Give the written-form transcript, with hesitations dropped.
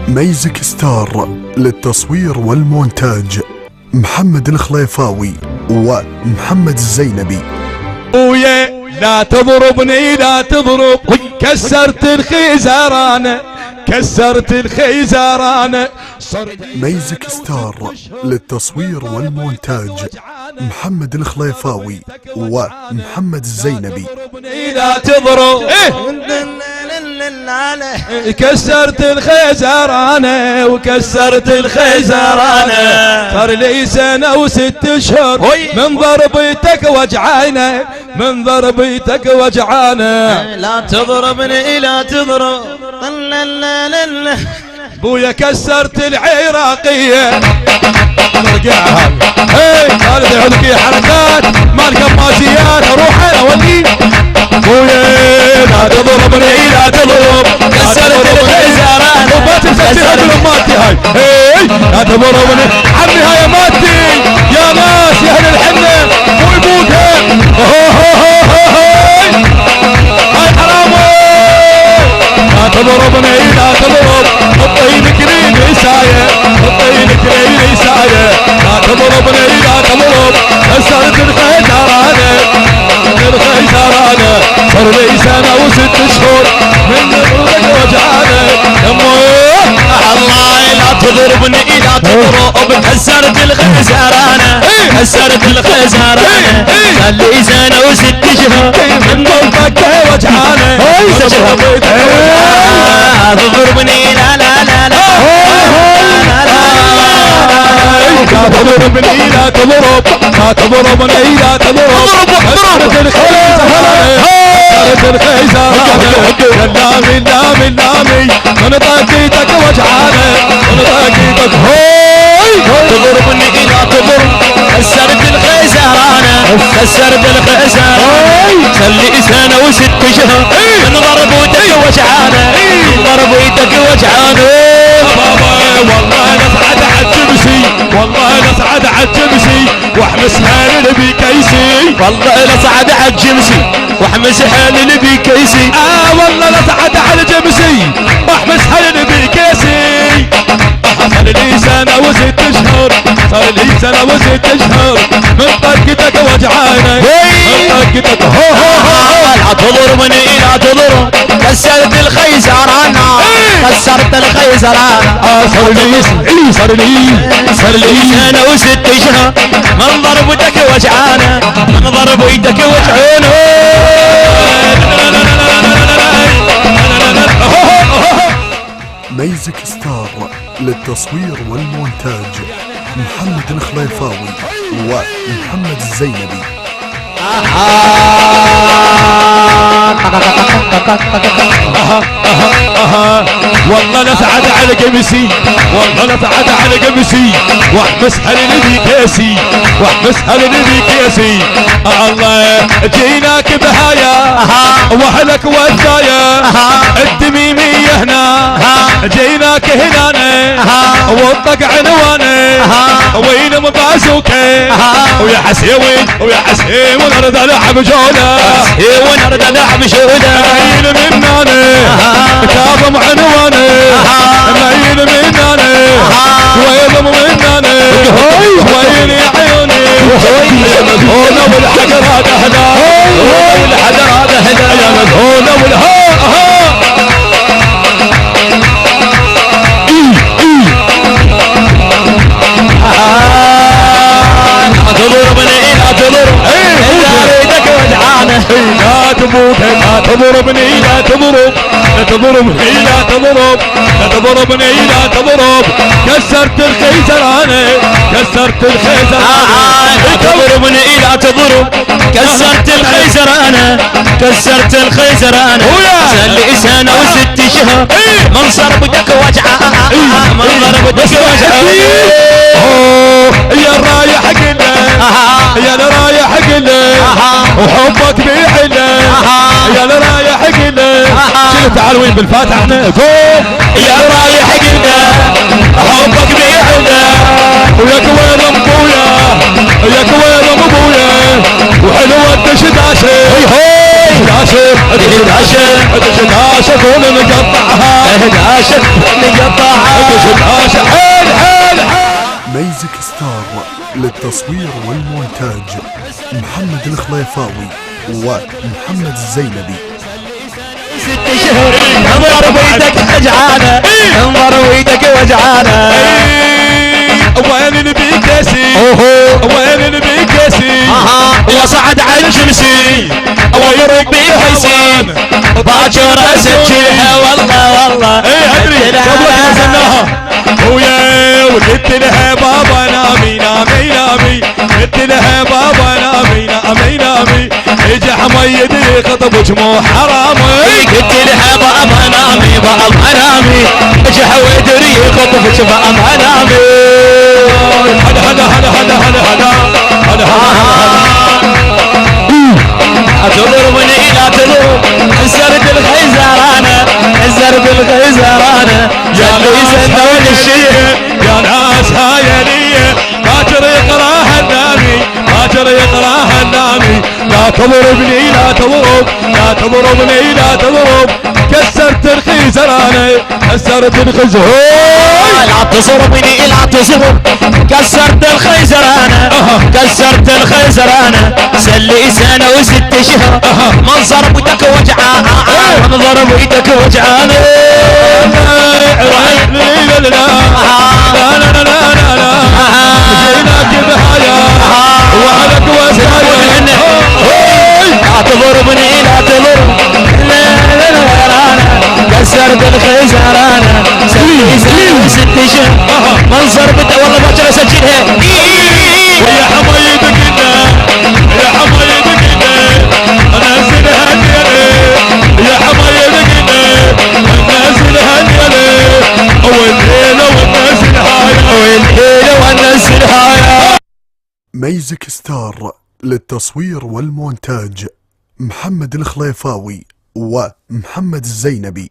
ميزك ستار للتصوير والمونتاج محمد الخليفاوي ومحمد الزينبي. ويا لا تضربني لا تضرب، كسرت الخيزرانة كسرت الخيزرانة. ميزك ستار للتصوير والمونتاج محمد الخليفاوي ومحمد الزينبي. لا تضرب كسرت الخيزرانة وكسرت الخيزرانة. صار لي سنة وست اشهر من ضربتك وجعانة من ضربتك وجعانة. لا تضربني لا تضرب بويا كسرت العراقية نرجعها. خالد يعودك حركات مال قماشيات اروح انا ولي. بويا لا تضربني لا تضرب كسرت الخيزرانة وما تنسى ماتي هاي. لا تضربني عمي هاي ماتي يا ناس يا اهل الحنة مو يموتها. هاي حرامي لا تضربني لا تضرب الطينك لي ساية الطينك لي ساية. لا تضربني لا تضرب كسرت الخيزرانة الخيزرانة. صار لي سنة وست اشهر من ضربك وجعانة. الله لا تضربني لا تضرب كسرت الخيزرانة كسرت الخيزرانة. صار لي سنة وست اشهر من ضربك وجعانة. تضربني لا لا لا لا لا تضربني لا تضرب لا تضربني لا تضرب كسرت الخيزرانة كسرت الخيزرانة. لامي لامي لامي من طاقيتك وجعانة من طاقيتك. تضربني لا تضرب كسرت الخيزرانة كسرت الخيزرانة. خلي سنة وست اشهر من ضربتك وجعانة من ضربتك وجعانة. والله نصعد عالجمسي والله نصعد عالجمسي واحمس حالي بكيسي. والله لصعد عالجمسي واحمس حالي بكيسي. والله لصعد عالجمسي واحمس حالي بكيسي. صار لي سنة وست اشهر صار لي سنة وست اشهر من طقتك وجعانة من طقتك. لا تضربني لا تضرب كسرت الخيزرانة كسرت الخيزرانة. صار لي سنة وست اشهر من ضربتك وجعانة من ضربتك وجعانة. ميزك ستار للتصوير والمونتاج محمد الخليفاوي ومحمد الزينبي. والله نسعد على قميصي والله نسعد على قميصي واحمس حلل بكيسي واحمس حلل بكيسي. الله جيناك بهايا واهلك والدايا الدميمية هنا جيناك هنا والطق عنوانه وين مبازوكه ويا حسين ويا حسين ونرد العب جوله ونرد العب جوله. مايل مناني كاظم عنواني مايل مناني ويل مناني ويل يا عيوني يا مدهونة والحجرات اهدى والحجرات اهدى يا مدهونة لا تضربني لا تضرب ضربتك وجعانة. لا تموت لا تضربني لا تضرب لا تضربني لا تضرب لا تضربني لا تضرب كسرت الخيزرانة كسرت الخيزرانة. لا تضربني لا تضرب كسرت الخيزرانة كسرت الخيزرانة. صار لي سنة وست اشهر من ضربتك وجعانة من ضربتك وجعانة. يا رايح قله يا رايح قله وحبك بيحله يا رايح قله. شنو تعال وين بالفاتح احنا قوم يا رايح قله حبك بيحله ويا كويل ابويا يا كويل ابويا وحلوه الدشداشه داشه داشه كون مقطعها داشه مقطعها 16 حيل حيل ميزك ستار للتصوير والمونتاج محمد الخليفاوي ومحمد الزينبي. 6 شهور انظر ويدك وجعانه انظر ويدك وجعانه. وين نبي كاسي وين نبي كاسي وصعد على الشمسي ويرق بحسين باكر اسجلها والله ادري قبلك نزلناها ويا وقلت لها بابا نامي نامي نامي قلت لها بابا نامي نامي نامي اجى حميدي خطبك مو حرامي قلت لها بابا نامي بابا نامي اجى حويدري خطبك بابا نامي. هلا هلا هلا هلا هلا هلا تضربني لا تضرب الزرد الخيزرانه الزرد الخيزرانه يلي سنون الشيء يا ناس هاي ليه باكر يقراها النامي باكر يقراها النامي. لا تضربني لا تضرب لا تضربني لا تضرب كسرت الخيزرانه كسرت الخيزرانه. لا تصربني لا تصرب كسرت الخيزرانه كسرت الخيزرانه. سلي سنه و6 شهر منظر بيدك وجعان منظر بيدك وجعان. لا لا لا لا لا لا لا جيناك بهايا وعلك وسايا. لا تضربني لا تضرب لا كسرت الخيزرانه. سلي سنه و6 شهر منظر بيدك والله باكر اسجلها. ويا حمايدك يا حمايدك انا انزلها يا حمايدك انا انزلها والليله والنزلها والليله والنزلها. ميزك ستار للتصوير والمونتاج محمد الخليفاوي ومحمد الزينبي.